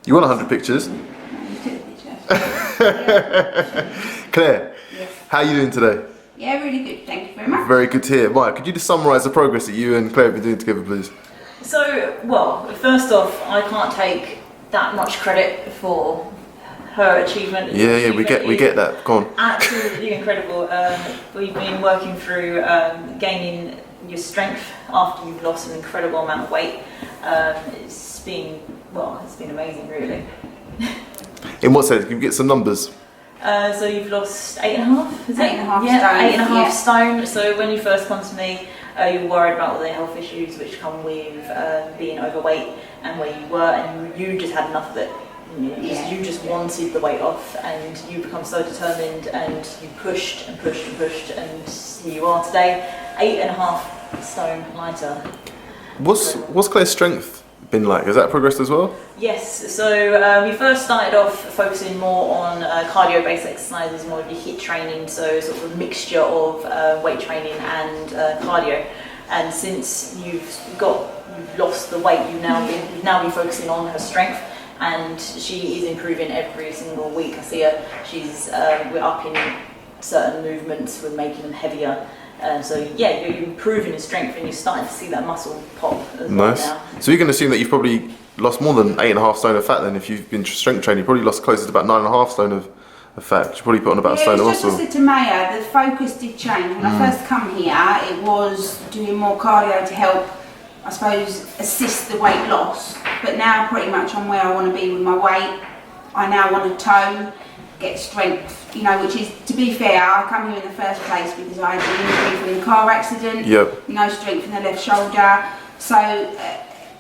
You want 100 pictures? No, you took the picture. Claire, Yes. how are you doing today? Yeah, really good. Thank you very much. Very good to hear. Mike, could you just summarise the progress that you and Claire have been doing together, please? So, well, first off, I can't take that much credit for her achievement. Yeah, we get that. Go on. Absolutely incredible. We've been working through gaining your strength after you've lost an incredible amount of weight. It's been amazing, really. In what sense? Can you get some numbers? So you've lost 8.5, is it? 8.5 yeah, stone. 8.5 Yeah. stone. So when you first come to me, you were worried about all the health issues which come with being overweight and where you were, and you just had enough of it. You just wanted the weight off, and you become so determined, and you pushed and pushed and pushed, and here you are today, 8.5 stone lighter. What's Claire's strength been like? Has that progressed as well? Yes, so we first started off focusing more on cardio-based exercises, more of your HIIT training, so sort of a mixture of weight training and cardio. And since you've lost the weight, you've now been focusing on her strength, and she is improving every single week. I see her. We're upping certain movements, we're making them heavier. So yeah, you're improving in strength, and you're starting to see that muscle pop as well now. So you can assume that you've probably lost more than 8.5 stone of fat then. If you've been strength training, you probably lost closer to about 9.5 stone of fat. You probably put on about a stone of muscle. Just as I said to Maya, the focus did change. When I first come here, it was doing more cardio to help, I suppose, assist the weight loss. But now pretty much I'm where I want to be with my weight. I now want to tone, get strength, which is, to be fair, I come here in the first place because I had an injury from the car accident. Yep. No strength in the left shoulder. So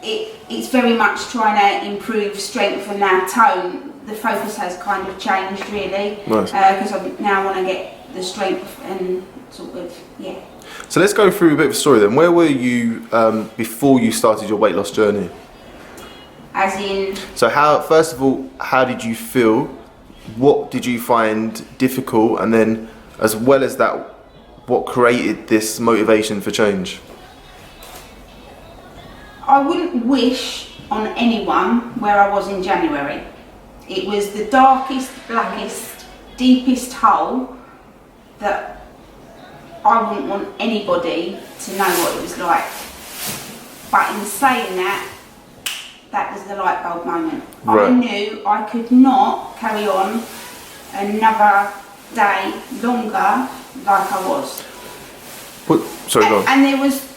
it's very much trying to improve strength and now tone. The focus has kind of changed really. Nice. Because I now want to get the strength and sort of, yeah. So let's go through a bit of a story then. Where were you before you started your weight loss journey? As in? So first of all, how did you feel? What did you find difficult? And then, as well as that, what created this motivation for change? I wouldn't wish on anyone where I was in January. It was the darkest, blackest, deepest hole that I wouldn't want anybody to know what it was like. But in saying that, that was the light bulb moment. Right. I knew I could not carry on another day longer like I was. Sorry, go on. And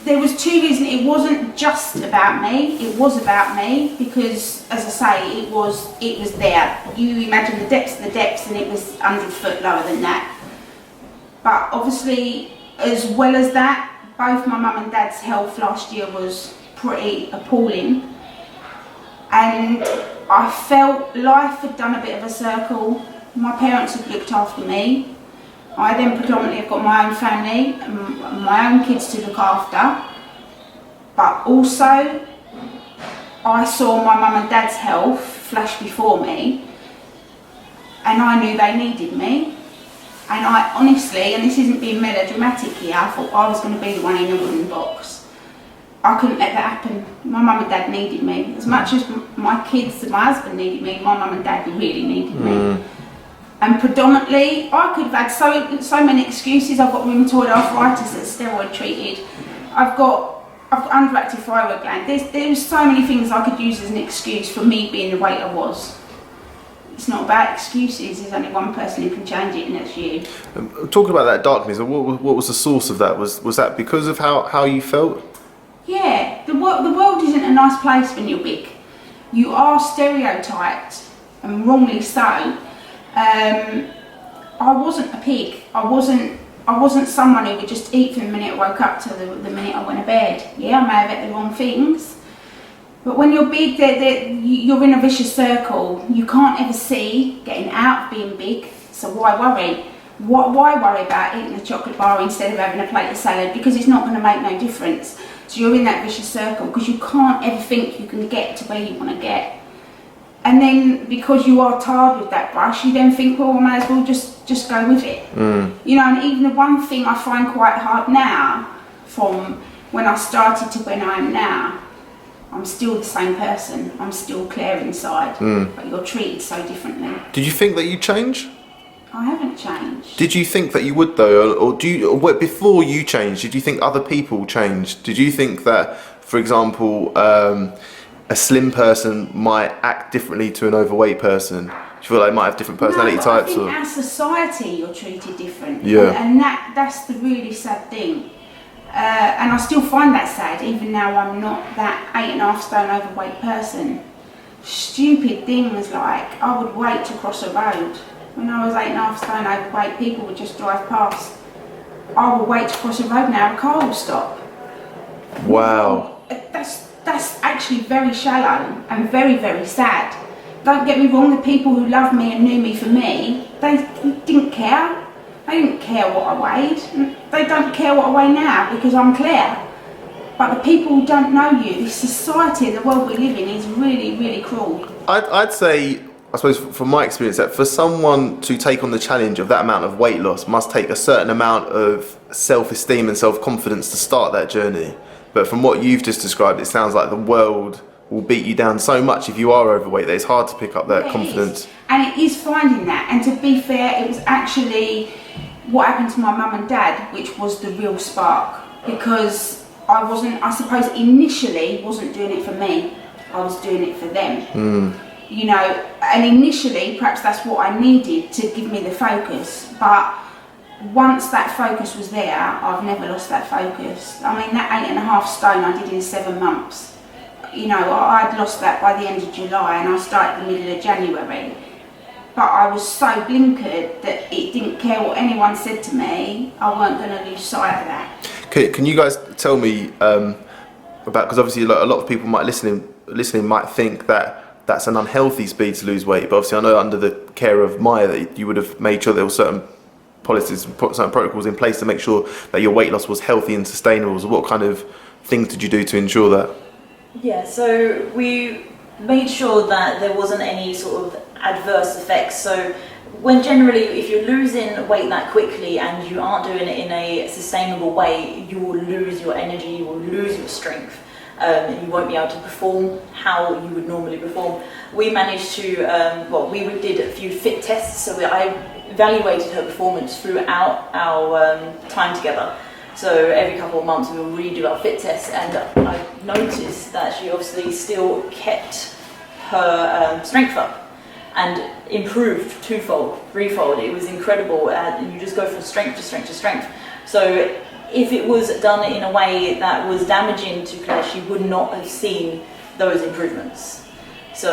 there was two reasons. It wasn't just about me. It was about me because, as I say, it was there. You imagine the depths, and it was 100 foot lower than that. But obviously, as well as that, both my mum and dad's health last year was pretty appalling. And I felt life had done a bit of a circle. My parents had looked after me. I then predominantly have got my own family and my own kids to look after. But also, I saw my mum and dad's health flash before me, and I knew they needed me. And I honestly, and this isn't being melodramatic here, I thought I was going to be the one in the wooden box. I couldn't let that happen. My mum and dad needed me. As much as my kids and my husband needed me, my mum and dad really needed me. And predominantly, I could have had so many excuses. I've got rheumatoid arthritis that's steroid treated. I've got underactive thyroid gland. There's so many things I could use as an excuse for me being the weight I was. It's not about excuses. There's only one person who can change it, and that's you. Talking about that darkness, what was the source of that? Was that because of how you felt? Yeah, the world isn't a nice place when you're big. You are stereotyped, and wrongly so. I wasn't a pig. I wasn't someone who would just eat from the minute I woke up to the minute I went to bed. Yeah, I may have ate the wrong things. But when you're big, you're in a vicious circle. You can't ever see getting out of being big, so why worry? Why worry about eating a chocolate bar instead of having a plate of salad? Because it's not going to make no difference. So you're in that vicious circle because you can't ever think you can get to where you want to get. And then because you are tired with that brush, you then think, well, I may as well just go with it. And even the one thing I find quite hard now, from when I started to when I am now, I'm still the same person. I'm still Claire inside, but you're treated so differently. Did you think that you change? I haven't changed. Did you think that you would though, or before you changed? Did you think other people changed? Did you think that, for example, a slim person might act differently to an overweight person? Do you feel like they might have different personality types? I think as society you're treated different. Yeah. And that's the really sad thing. And I still find that sad, even now I'm not that 8.5 stone overweight person. Stupid things like, I would wait to cross a road. When I was 8.5 stone overweight, people would just drive past. I will wait to cross a road now, a car will stop. Wow. That's actually very shallow and very, very sad. Don't get me wrong, the people who loved me and knew me for me, they didn't care. They didn't care what I weighed. They don't care what I weigh now because I'm Claire. But the people who don't know you, this society, the world we live in is really, really cruel. I'd say, I suppose from my experience, that for someone to take on the challenge of that amount of weight loss must take a certain amount of self-esteem and self-confidence to start that journey. But from what you've just described, it sounds like the world will beat you down so much if you are overweight that it's hard to pick up that confidence. And it is finding that. And to be fair, it was actually what happened to my mum and dad, which was the real spark. Because I suppose initially wasn't doing it for me, I was doing it for them. You know, and initially perhaps that's what I needed to give me the focus, but once that focus was there, I've never lost that focus. I mean, that 8.5 stone I did in 7 months. You know, I'd lost that by the end of July and I started the middle of January. But I was so blinkered that it didn't care what anyone said to me, I weren't going to lose sight of that. Can you guys tell me about, because obviously a lot of people listening might think that that's an unhealthy speed to lose weight, but obviously I know under the care of Maya that you would have made sure there were certain policies and certain protocols in place to make sure that your weight loss was healthy and sustainable. So what kind of things did you do to ensure that? Yeah, so we made sure that there wasn't any sort of adverse effects. So when generally, if you're losing weight that quickly and you aren't doing it in a sustainable way, you will lose your energy, you will lose your strength. You won't be able to perform how you would normally perform. We managed to, we did a few fit tests, so I evaluated her performance throughout our time together. So every couple of months we will redo our fit tests, and I noticed that she obviously still kept her strength up and improved twofold, threefold. It was incredible, and you just go from strength to strength to strength. So if it was done in a way that was damaging to Claire, she would not have seen those improvements. So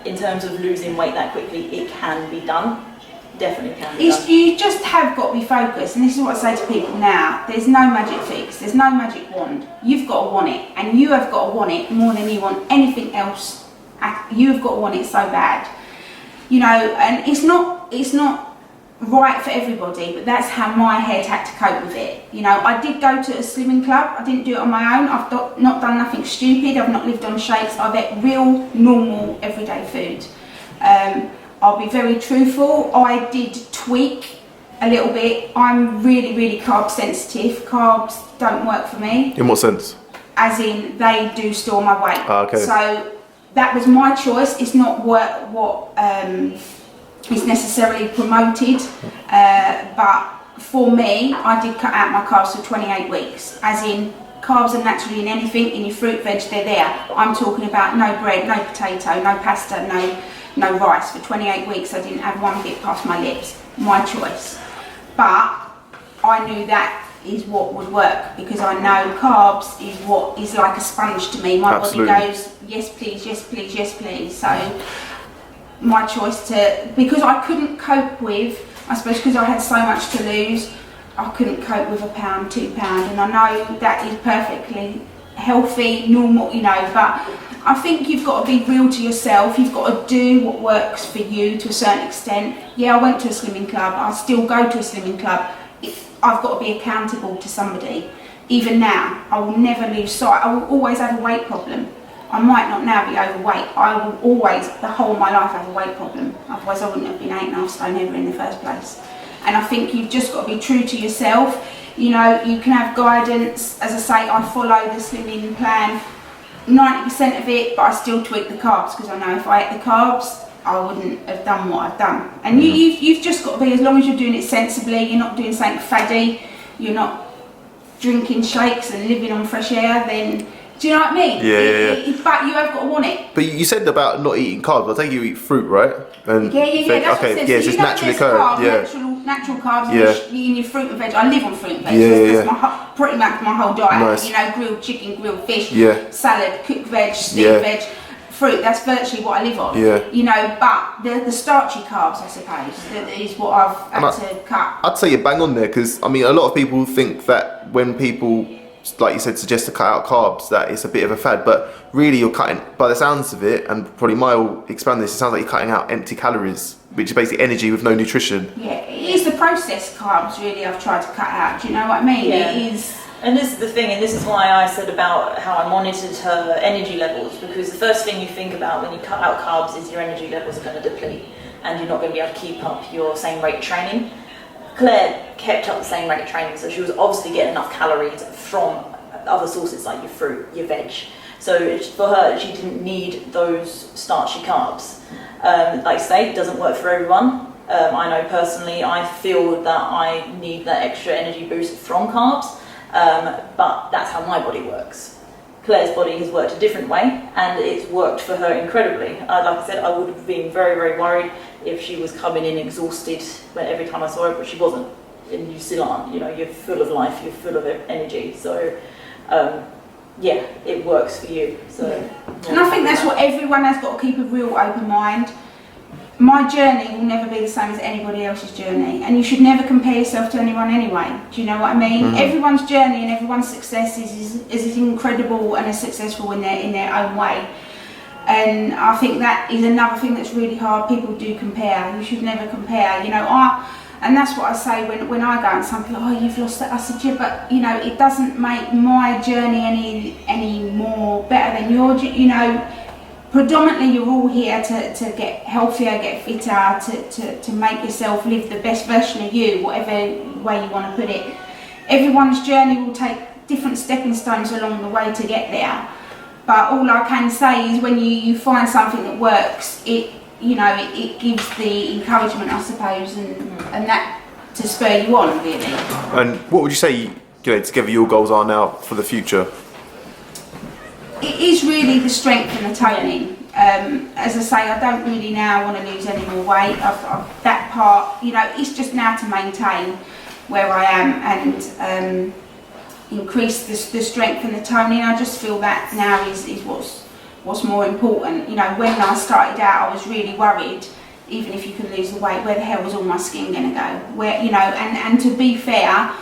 in terms of losing weight that quickly, it can be done. Definitely can be done. You just have got to be focused, and this is what I say to people now. There's no magic fix, there's no magic wand. You've got to want it, and you have got to want it more than you want anything else. You've got to want it so bad. You know, and it's not right for everybody, but that's how my head had to cope with it. You know, I did go to a slimming club. I didn't do it on my own. I've not done nothing stupid. I've not lived on shakes. I've ate real, normal, everyday food. I'll be very truthful. I did tweak a little bit. I'm really, really carb sensitive. Carbs don't work for me. In what sense? As in, they do store my weight. Okay. So that was my choice. It's not what is necessarily promoted, but for me, I did cut out my carbs for 28 weeks. As in, carbs are naturally in anything, in your fruit, veg, they're there. I'm talking about no bread, no potato, no pasta, no rice. For 28 weeks, I didn't have one bit past my lips. My choice. But I knew that is what would work, because I know carbs is what is like a sponge to me. My Absolutely. body goes, yes please, yes please, yes please. So my choice because I couldn't cope with, I suppose because I had so much to lose, I couldn't cope with £1, £2, and I know that is perfectly healthy, normal, you know, but I think you've got to be real to yourself. You've got to do what works for you to a certain extent. Yeah, I went to a slimming club. I still go to a slimming club. I've got to be accountable to somebody. Even now, I will never lose sight. I will always have a weight problem. I might not now be overweight. I will always, the whole of my life, have a weight problem. Otherwise, I wouldn't have been 8.5 stone ever in the first place. And I think you've just got to be true to yourself. You know, you can have guidance. As I say, I follow the slimming plan 90% of it, but I still tweak the carbs because I know if I ate the carbs, I wouldn't have done what I've done. And you've just got to be, as long as you're doing it sensibly, you're not doing something faddy, you're not drinking shakes and living on fresh air, then, do you know what I mean? Yeah. But you have got to want it. But you said about not eating carbs. I think you eat fruit, right? And Yeah, that's what I said. yeah, So it's naturally occurred. Natural carbs Yeah. in your fruit and veg. I live on fruit and veg. Yeah, That's pretty much my whole diet. Nice. You know, grilled chicken, grilled fish, Yeah. salad, cooked veg, steamed veg, fruit. That's virtually what I live on. Yeah. You know, but the starchy carbs, I suppose, that is what I've had to cut. I'd say you're bang on there, because I mean, a lot of people think that when people, like you said, suggest to cut out carbs, that it's a bit of a fad, but really you're cutting, by the sounds of it, and probably Maya will expand this, it sounds like you're cutting out empty calories, which is basically energy with no nutrition. Yeah, it is the processed carbs really I've tried to cut out, do you know what I mean? Yeah. It is. And this is the thing, and this is why I said about how I monitored her energy levels, because the first thing you think about when you cut out carbs is your energy levels are going to deplete, and you're not going to be able to keep up your same rate training. Claire kept up the same rate of training, so she was obviously getting enough calories from other sources like your fruit, your veg. So for her, she didn't need those starchy carbs. Like I say, it doesn't work for everyone. I know personally, I feel that I need that extra energy boost from carbs, but that's how my body works. Claire's body has worked a different way, and it's worked for her incredibly. Like I said, I would have been very, very worried if she was coming in exhausted every time I saw her, but she wasn't. And you still aren't. You know, you're full of life, you're full of energy. So, yeah, it works for you. So, and I think that's what everyone has got to keep a real open mind. My journey will never be the same as anybody else's journey, and you should never compare yourself to anyone anyway. Do you know what I mean? Mm-hmm. Everyone's journey and everyone's success is as incredible and as successful in their own way. And I think that is another thing that's really hard. People do compare. You should never compare. You know, and that's what I say when I go and some people, oh, you've lost that. I said, yeah, but you know, it doesn't make my journey any more better than yours. You know, predominantly you're all here to get healthier, get fitter, to make yourself live the best version of you, whatever way you want to put it. Everyone's journey will take different stepping stones along the way to get there. But all I can say is when you find something that works, it gives the encouragement, I suppose, and that to spur you on, really. And what would you say, together your goals are now for the future? It is really the strength and the toning. As I say, I don't really now want to lose any more weight. That part, it's just now to maintain where I am and increase the strength and the toning. I just feel that now is what's more important. When I started out, I was really worried, even if you could lose the weight, where the hell was all my skin going to go? Where, and to be fair,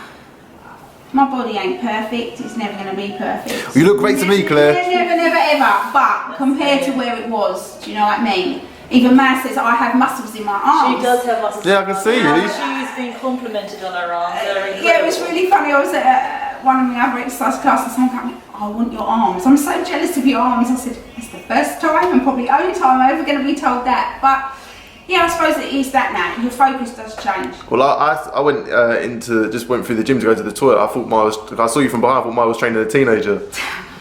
my body ain't perfect, it's never going to be perfect. You look great to me, Claire. Never, ever. But compared to where it was, do you know what I mean? Even Maz says I have muscles in my arms. She does have muscles. Yeah, I can see you. She's been complimented on her arms. Yeah, it was really funny. I was at one of my other exercise classes and someone came, I want your arms. I'm so jealous of your arms. I said, it's the first time and probably only time I'm ever going to be told that. But yeah, I suppose it is that now. Your focus does change. Well, I went went through the gym to go to the toilet. I thought I saw you from behind, I thought Maya was training a teenager.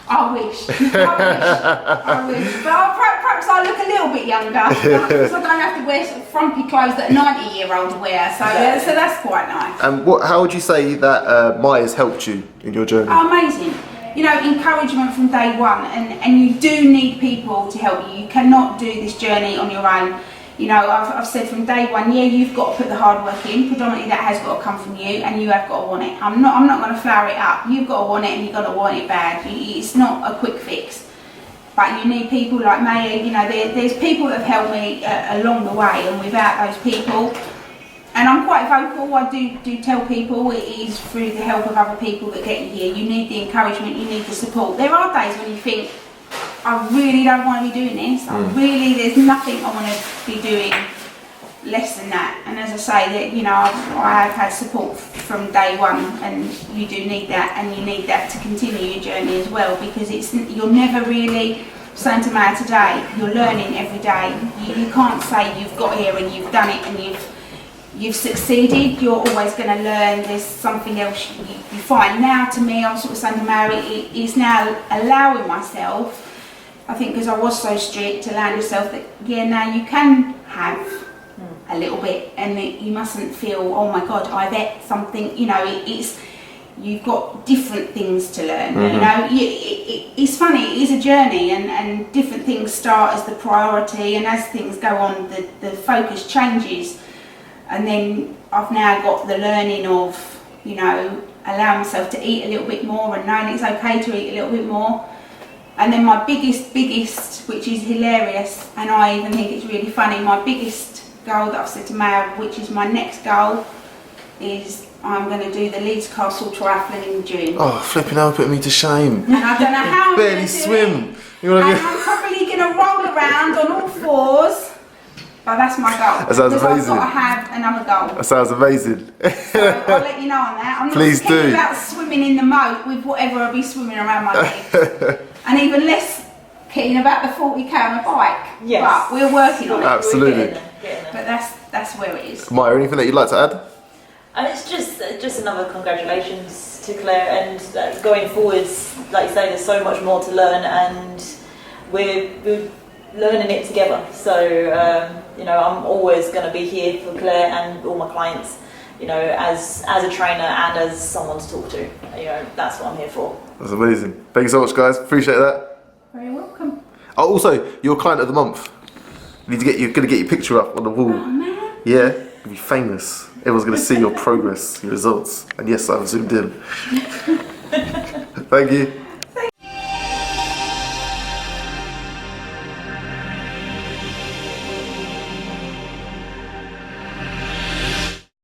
I wish. I wish. But perhaps I look a little bit younger because I don't have to wear sort of frumpy clothes that a 90-year-old wear. So that's quite nice. And how would you say that Maya's helped you in your journey? Oh, amazing. Encouragement from day one, and you do need people to help you. You cannot do this journey on your own. I've said from day one, yeah, you've got to put the hard work in. Predominantly that has got to come from you, and you have got to want it. I'm not going to flower it up. You've got to want it, and you've got to want it bad. It's not a quick fix. But you need people like Maya. There's people that have helped me along the way, and without those people, and I'm quite vocal, I do tell people it is through the help of other people that get you here. You need the encouragement, you need the support. There are days when you think, I really don't want to be doing this. There's nothing I want to be doing less than that. And as I say, that I have had support from day one, and you do need that, and you need that to continue your journey as well, because you're never really saying to Maya today. You're learning every day. You can't say you've got here and you've done it and you've succeeded. You're always going to learn. There's something else you find. Now, to me, I'm sort of saying to Mary, it's now allowing myself I think because I was so strict, allowing yourself that, yeah, now you can have a little bit, and you mustn't feel, oh my God, I've ate something, you know, it's, you've got different things to learn, you know, it's funny, it is a journey, and different things start as the priority, and as things go on, the focus changes, and then I've now got the learning of, you know, allowing myself to eat a little bit more and knowing it's okay to eat a little bit more. And then my biggest, which is hilarious, and I even think it's really funny, my biggest goal that I've set to Maya, which is my next goal, is I'm going to do the Leeds Castle Triathlon in June. Oh, flipping hell, putting me to shame. And I don't know how I'm Barely going to do swim. it. You And wanna I'm probably going to roll around on all fours, but that's my goal. That sounds because amazing. I've got to have another goal. That sounds amazing. So I'll let you know on that. I'm not Please thinking do. about swimming in the moat with whatever I'll be swimming around my legs. And even less keen about the 40k on a bike. Yes. But we're working on it. Absolutely. Getting there. But that's where it is. Maya, anything that you'd like to add? And it's just another congratulations to Claire, and going forwards, like you say, there's so much more to learn, and we're learning it together. So you know, I'm always going to be here for Claire and all my clients, you know, as a trainer and as someone to talk to. You know, that's what I'm here for. That's amazing. Thank you so much, guys. Appreciate that. Very welcome. Oh, also, your client of the month. You're gonna get your picture up on the wall. Oh man. Yeah, you'll be famous. Everyone's gonna see your progress, your results. And yes, I've zoomed in. Thank you.